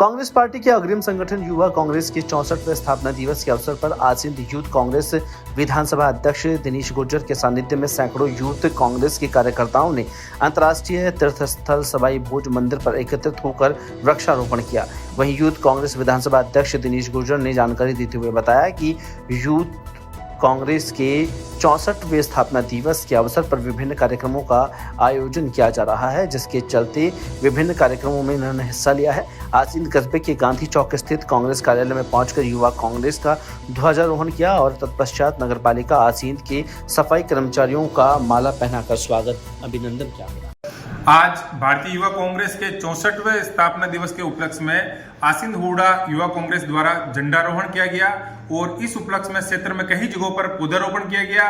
Congress party के अग्रिम संगठन युवा कांग्रेस के 64वें स्थापना दिवस के अवसर पर आज सिंध यूथ कांग्रेस विधानसभा अध्यक्ष दिनेश गुर्जर के सानिध्य में सैकड़ों यूथ कांग्रेस के कार्यकर्ताओं ने अंतर्राष्ट्रीय तीर्थस्थल सवाई भोज मंदिर पर एकत्रित होकर वृक्षारोपण किया। वहीं यूथ कांग्रेस विधानसभा अध्यक्ष दिनेश गुर्जर ने जानकारी देते हुए बताया कि यूथ कांग्रेस के 64वें स्थापना दिवस के अवसर पर विभिन्न कार्यक्रमों का आयोजन किया जा रहा है, जिसके चलते विभिन्न कार्यक्रमों में इन्होंने हिस्सा लिया है। आसीन कस्बे के गांधी चौक स्थित कांग्रेस कार्यालय में पहुंचकर युवा कांग्रेस का ध्वजारोहण किया और तत्पश्चात नगरपालिका आसीन के सफाई कर्मचारियों का माला पहनाकर स्वागत अभिनंदन किया गया। आज भारतीय युवा कांग्रेस के 64वें स्थापना दिवस के उपलक्ष्य में आसीन हुड़ा युवा कांग्रेस द्वारा झंडारोहण किया गया और इस उपलक्ष्य में क्षेत्र में कई जगहों पर पौधारोपण किया गया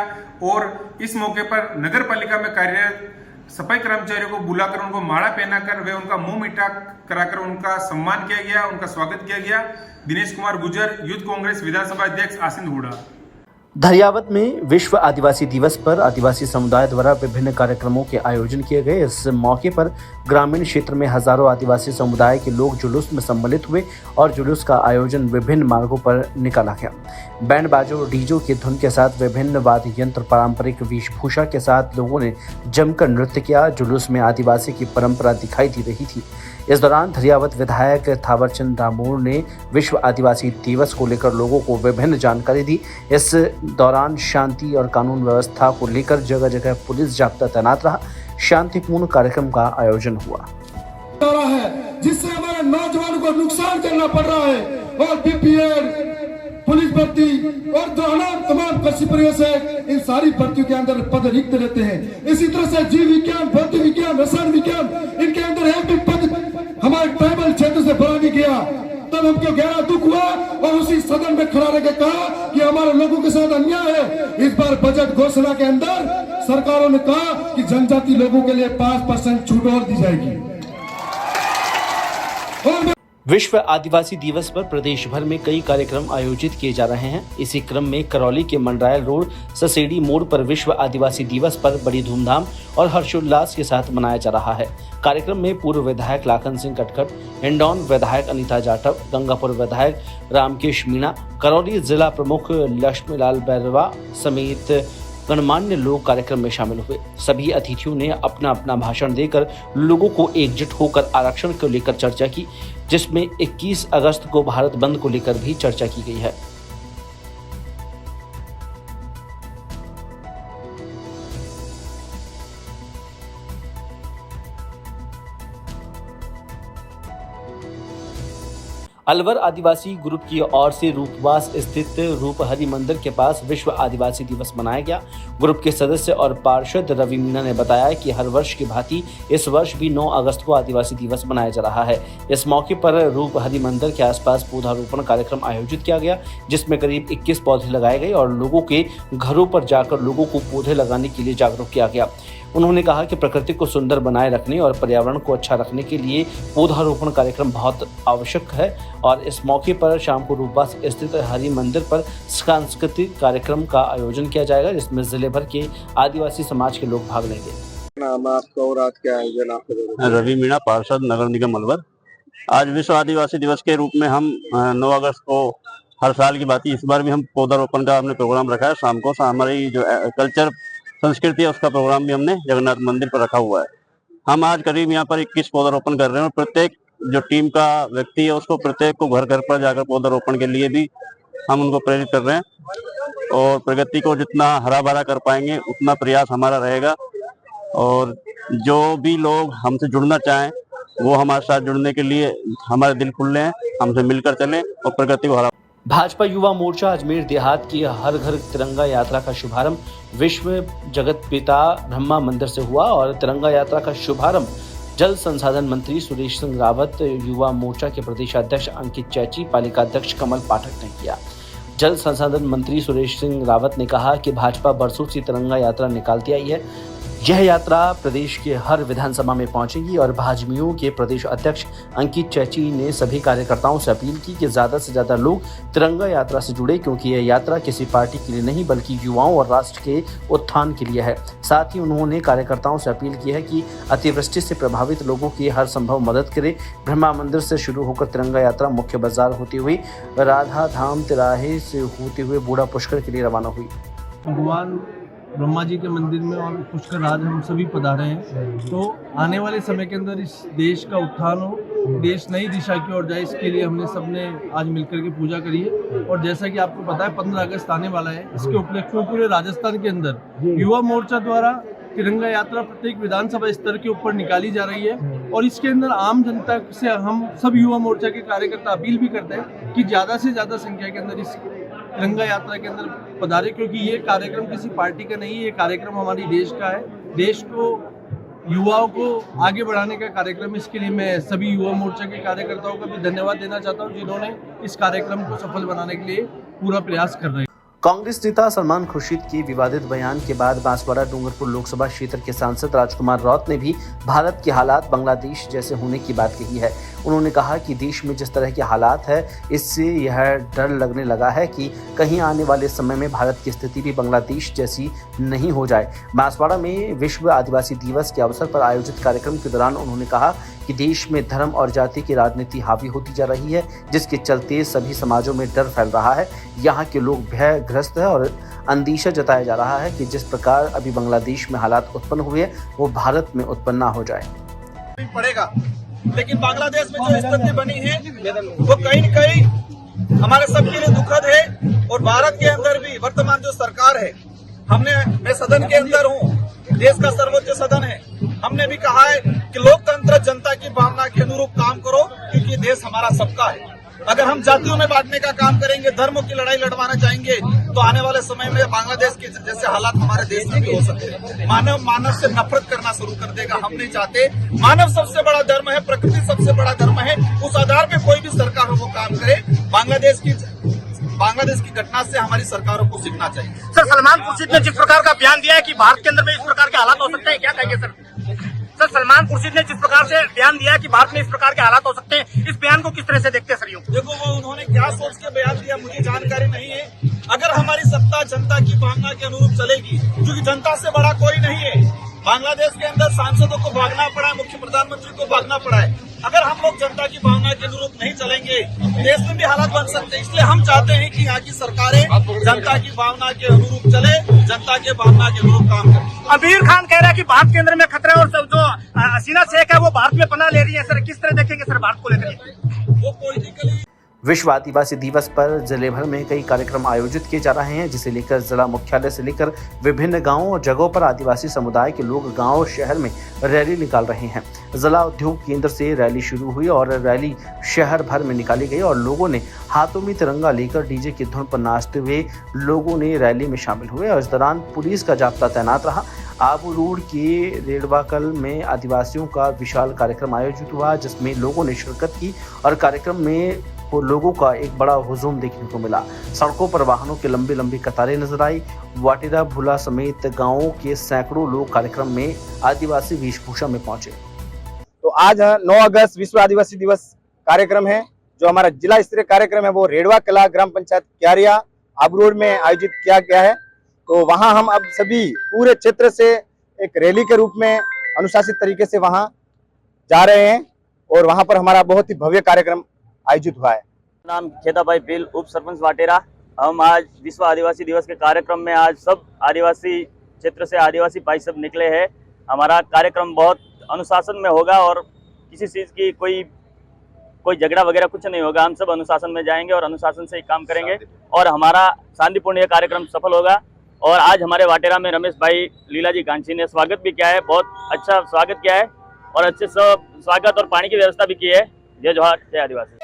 और इस मौके पर नगर पालिका में कार्यरत सफाई कर्मचारियों को बुलाकर उनको माला पहनाकर वे उनका मुंह मीठा कराकर उनका सम्मान किया गया, उनका स्वागत किया गया। दिनेश कुमार गुर्जर, यूथ कांग्रेस विधानसभा अध्यक्ष, आसीन हुड़ा। धरियावत में विश्व आदिवासी दिवस पर आदिवासी समुदाय द्वारा विभिन्न कार्यक्रमों के आयोजन किए गए। इस मौके पर ग्रामीण क्षेत्र में हजारों आदिवासी समुदाय के लोग जुलूस में सम्मिलित हुए और जुलूस का आयोजन विभिन्न मार्गों पर निकाला गया। बैंड बाजों और डीजो की धुन के साथ विभिन्न वाद्य यंत्र, पारंपरिक वेशभूषा के साथ लोगों ने जमकर नृत्य किया। जुलूस में आदिवासी की परंपरा दिखाई दे रही थी। इस दौरान धरियावत विधायक थावरचंद डामोर ने विश्व आदिवासी दिवस को लेकर लोगों को विभिन्न जानकारी दी। इस दौरान शांति और कानून व्यवस्था को लेकर जगह जगह पुलिस जाब्ता तैनात रहा। शांतिपूर्ण कार्यक्रम का आयोजन हुआ है, जिससे हमारे नौजवानों को नुकसान करना पड़ रहा है और बीपीएड, पुलिस भर्ती और तमाम कृषि परिवेश इन सारी भर्तियों के अंदर पद रिक्त रहते हैं। इसी तरह से जीव विज्ञान, भौतिक विज्ञान, रसायन विज्ञान, इनके अंदर एक भी पद हमारे ट्राइबल क्षेत्र से भरा नहीं गया। तब हमको गहरा दुख हुआ और उसी सदन में खड़ा रहकर कहा कि हमारे लोगों के साथ अन्याय है। इस बार बजट घोषणा के अंदर सरकारों ने कहा कि जनजाति लोगों के लिए 5% छूट और दी जाएगी। विश्व आदिवासी दिवस पर प्रदेश भर में कई कार्यक्रम आयोजित किए जा रहे हैं। इसी क्रम में करौली के मंडरायल रोड ससेड़ी मोड़ पर विश्व आदिवासी दिवस पर बड़ी धूमधाम और हर्षोल्लास के साथ मनाया जा रहा है। कार्यक्रम में पूर्व विधायक लाखन सिंह कटखट, हिंडौन विधायक अनीता जाटव, गंगापुर विधायक रामकेश मीणा, करौली जिला प्रमुख लक्ष्मीलाल बैरवा समेत गणमान्य लोग कार्यक्रम में शामिल हुए। सभी अतिथियों ने अपना अपना भाषण देकर लोगों को एकजुट होकर आरक्षण को लेकर चर्चा की, जिसमें 21 अगस्त को भारत बंद को लेकर भी चर्चा की गई है। अलवर आदिवासी ग्रुप की ओर से रूपवास स्थित रूपहरी मंदिर के पास विश्व आदिवासी दिवस मनाया गया। ग्रुप के सदस्य और पार्षद रवि मीणा ने बताया कि हर वर्ष की भांति इस वर्ष भी 9 अगस्त को आदिवासी दिवस मनाया जा रहा है। इस मौके पर रूपहरी मंदिर के आसपास पौधारोपण कार्यक्रम आयोजित किया गया, जिसमें करीब 21 पौधे लगाए गए और लोगों के घरों पर जाकर लोगों को पौधे लगाने के लिए जागरूक किया गया। उन्होंने कहा कि प्रकृति को सुंदर बनाए रखने और पर्यावरण को अच्छा रखने के लिए पौधारोपण कार्यक्रम बहुत आवश्यक है और इस मौके पर शाम को रूपवास स्थित हरि मंदिर पर सांस्कृतिक कार्यक्रम का आयोजन किया जाएगा, जिसमें जिले भर के आदिवासी समाज के लोग भाग लेंगे। नाम आपका और आज क्या आयोजन आपका? रवि मीणा, पार्षद, नगर निगम अलवर। आज विश्व आदिवासी दिवस के रूप में हम 9 अगस्त को हर साल की भांति इस बार भी हम पौधारोपण का हमने प्रोग्राम रखा है। शाम को हमारी जो कल्चर संस्कृति है उसका प्रोग्राम भी हमने जगन्नाथ मंदिर पर रखा हुआ है। हम आज करीब यहाँ पर 21 पौधारोपण कर रहे हैं और प्रत्येक जो टीम का व्यक्ति है उसको प्रत्येक को घर घर पर जाकर पौधारोपण के लिए भी हम उनको प्रेरित कर रहे हैं और प्रगति को जितना हरा भरा कर पाएंगे उतना प्रयास हमारा रहेगा। और जो भी लोग हमसे जुड़ना चाहें वो हमारे साथ जुड़ने के लिए हमारे दिल खुले हैं, हमसे मिलकर चलें और प्रगति को हरा। भाजपा युवा मोर्चा अजमेर देहात की हर घर तिरंगा यात्रा का शुभारंभ विश्व जगत पिता ब्रह्मा मंदिर से हुआ और तिरंगा यात्रा का शुभारंभ जल संसाधन मंत्री सुरेश सिंह रावत, युवा मोर्चा के प्रदेश अध्यक्ष अंकित चैची, पालिका अध्यक्ष कमल पाठक ने किया। जल संसाधन मंत्री सुरेश सिंह रावत ने कहा कि भाजपा बरसों से तिरंगा यात्रा निकालती आई है। यह यात्रा प्रदेश के हर विधानसभा में पहुंचेगी और भाजपाइयों के प्रदेश अध्यक्ष अंकित चैची ने सभी कार्यकर्ताओं से अपील की कि ज्यादा से ज्यादा लोग तिरंगा यात्रा से जुड़े, क्योंकि यह यात्रा किसी पार्टी के लिए नहीं बल्कि युवाओं और राष्ट्र के उत्थान के लिए है। साथ ही उन्होंने कार्यकर्ताओं से अपील की है कि अतिवृष्टि से प्रभावित लोगों की हर संभव मदद करें। ब्रह्मा मंदिर से शुरू होकर तिरंगा यात्रा मुख्य बाजार होती हुई राधा धाम तिराहे से होते हुए बूढ़ा पुष्कर के लिए रवाना हुई। भगवान ब्रह्मा जी के मंदिर में और पुष्कर राज हम सभी पधारे हैं, तो आने वाले समय के अंदर इस देश का उत्थान हो, देश नई दिशा की ओर जाए, इसके लिए हमने सबने आज मिलकर के पूजा करी है। और जैसा कि आपको पता है 15 अगस्त आने वाला है, इसके उपलक्ष्य में पूरे राजस्थान के अंदर युवा मोर्चा द्वारा तिरंगा यात्रा प्रत्येक विधानसभा स्तर के ऊपर निकाली जा रही है। और इसके अंदर आम जनता से हम सब युवा मोर्चा के कार्यकर्ता अपील भी करते हैं कि ज़्यादा से ज़्यादा संख्या के अंदर इस तिरंगा यात्रा के अंदर पधारे, क्योंकि ये कार्यक्रम किसी पार्टी का नहीं है, ये कार्यक्रम हमारी देश का है। देश को युवाओं को आगे बढ़ाने का कार्यक्रम। इसके लिए मैं सभी युवा मोर्चा के कार्यकर्ताओं का भी धन्यवाद देना चाहता हूँ, जिन्होंने इस कार्यक्रम को सफल बनाने के लिए पूरा प्रयास कर रहे हैं। कांग्रेस नेता सलमान खुर्शीद के विवादित बयान के बाद बांसवाड़ा डूंगरपुर लोकसभा क्षेत्र के सांसद राजकुमार रौत ने भी भारत के हालात बांग्लादेश जैसे होने की बात कही है। उन्होंने कहा कि देश में जिस तरह के हालात है, इससे यह डर लगने लगा है कि कहीं आने वाले समय में भारत की स्थिति भी बांग्लादेश जैसी नहीं हो जाए। बांसवाड़ा में विश्व आदिवासी दिवस के अवसर पर आयोजित कार्यक्रम के दौरान उन्होंने कहा कि देश में धर्म और जाति की राजनीति हावी होती जा रही है, जिसके चलते सभी समाजों में डर फैल रहा है। यहाँ के लोग भयग्रस्त है और अंदेशा जताया जा रहा है कि जिस प्रकार अभी बांग्लादेश में हालात उत्पन्न हुए वो भारत में उत्पन्न ना हो जाए। पड़ेगा, लेकिन बांग्लादेश में जो स्थिति बनी है वो कहीं न कहीं हमारे सबके लिए दुखद है। और भारत के अंदर भी वर्तमान जो सरकार है, मैं सदन के अंदर हूँ, देश का सर्वोच्च सदन है, हमने भी कहा है कि लोकतंत्र जनता की भावना के अनुरूप काम करो, क्योंकि देश हमारा सबका है। अगर हम जातियों में बांटने का काम करेंगे, धर्मों की लड़ाई लड़वाना चाहेंगे, तो आने वाले समय में बांग्लादेश के जैसे हालात हमारे देश में भी हो सकते हैं। मानव से नफरत करना शुरू कर देगा। हम नहीं चाहते। मानव सबसे बड़ा धर्म है, प्रकृति सबसे बड़ा धर्म है। उस आधार पे कोई भी सरकार हो वो काम करे। बांग्लादेश की घटना से हमारी सरकारों को सीखना चाहिए। सर, सलमान खुर्शीद ने जिस प्रकार का बयान दिया है कि भारत के अंदर में इस प्रकार के हालात हो सकते हैं, क्या कहेंगे सर? सर, सलमान खुर्शीद ने जिस प्रकार से बयान दिया है कि भारत में इस प्रकार के हालात हो सकते हैं, इस बयान को किस तरह से देखते हैं सर? देखो, वो उन्होंने क्या सोच के बयान दिया मुझे जानकारी नहीं है। अगर हमारी सत्ता जनता की भावना के अनुरूप चलेगी, क्योंकि जनता से बड़ा कोई नहीं है। बांग्लादेश के अंदर सांसदों को भागना पड़ा है, मुख्य प्रधानमंत्री को भागना पड़ा है। अगर हम लोग जनता की भावना के अनुरूप नहीं चलेंगे, देश में भी हालात बन सकते हैं। इसलिए हम चाहते हैं कि यहाँ की सरकारें जनता की भावना के अनुरूप चले, जनता के भावना के अनुरूप काम करें। अमीर खान कह रहा है कि भारत के अंदर में खतरा है और जो हसीना शेख है वो भारत में पनाह ले रही है। सर, किस तरह देखेंगे सर भारत को लेकर? वो पॉलिटिकली विश्व आदिवासी दिवस पर जिले भर में कई कार्यक्रम आयोजित किए जा रहे हैं, जिसे लेकर जिला मुख्यालय से लेकर विभिन्न गांवों और जगहों पर आदिवासी समुदाय के लोग गांव शहर में रैली निकाल रहे हैं। जिला उद्योग केंद्र से रैली शुरू हुई और रैली शहर भर में निकाली गई और लोगों ने हाथों में तिरंगा लेकर डीजे की धुन पर नाचते हुए लोगों ने रैली में शामिल हुए और इस दौरान पुलिस का जाब्ता तैनात रहा। आबू रोड के रेड़वाकल में आदिवासियों का विशाल कार्यक्रम आयोजित हुआ, जिसमें लोगों ने शिरकत की और कार्यक्रम में लोगों का एक बड़ा हुजूम देखने को मिला। सड़कों पर वाहनों की लंबी लंबी कतारें नजर आई। वाटिरा भूला समेत गांवों के सैकड़ों लोग कार्यक्रम में आदिवासी वेशभूषा में पहुंचे। तो आज 9 अगस्त विश्व आदिवासी दिवस कार्यक्रम है, जो हमारा जिला स्तरीय कार्यक्रम है वो रेड़वा कला ग्राम पंचायत क्यारिया आबू रोड में आयोजित किया गया है। तो वहां हम अब सभी पूरे क्षेत्र से एक रैली के रूप में अनुशासित तरीके से वहां जा रहे हैं और वहां पर हमारा बहुत ही भव्य कार्यक्रम आयोजित हुआ है। नाम खेताबाई पील, उप सरपंच वाटेरा। हम आज विश्व आदिवासी दिवस के कार्यक्रम में आज सब आदिवासी क्षेत्र से आदिवासी भाई सब निकले हैं। हमारा कार्यक्रम बहुत अनुशासन में होगा और किसी चीज़ की कोई झगड़ा वगैरह कुछ नहीं होगा। हम सब अनुशासन में जाएंगे और अनुशासन से ही काम करेंगे और हमारा शांतिपूर्ण यह कार्यक्रम सफल होगा। और आज हमारे वाटेरा में रमेश भाई लीलाजी गांची ने स्वागत भी किया है, बहुत अच्छा स्वागत किया है और अच्छे से स्वागत और पानी की व्यवस्था भी की है। जय जोहार, जय आदिवासी।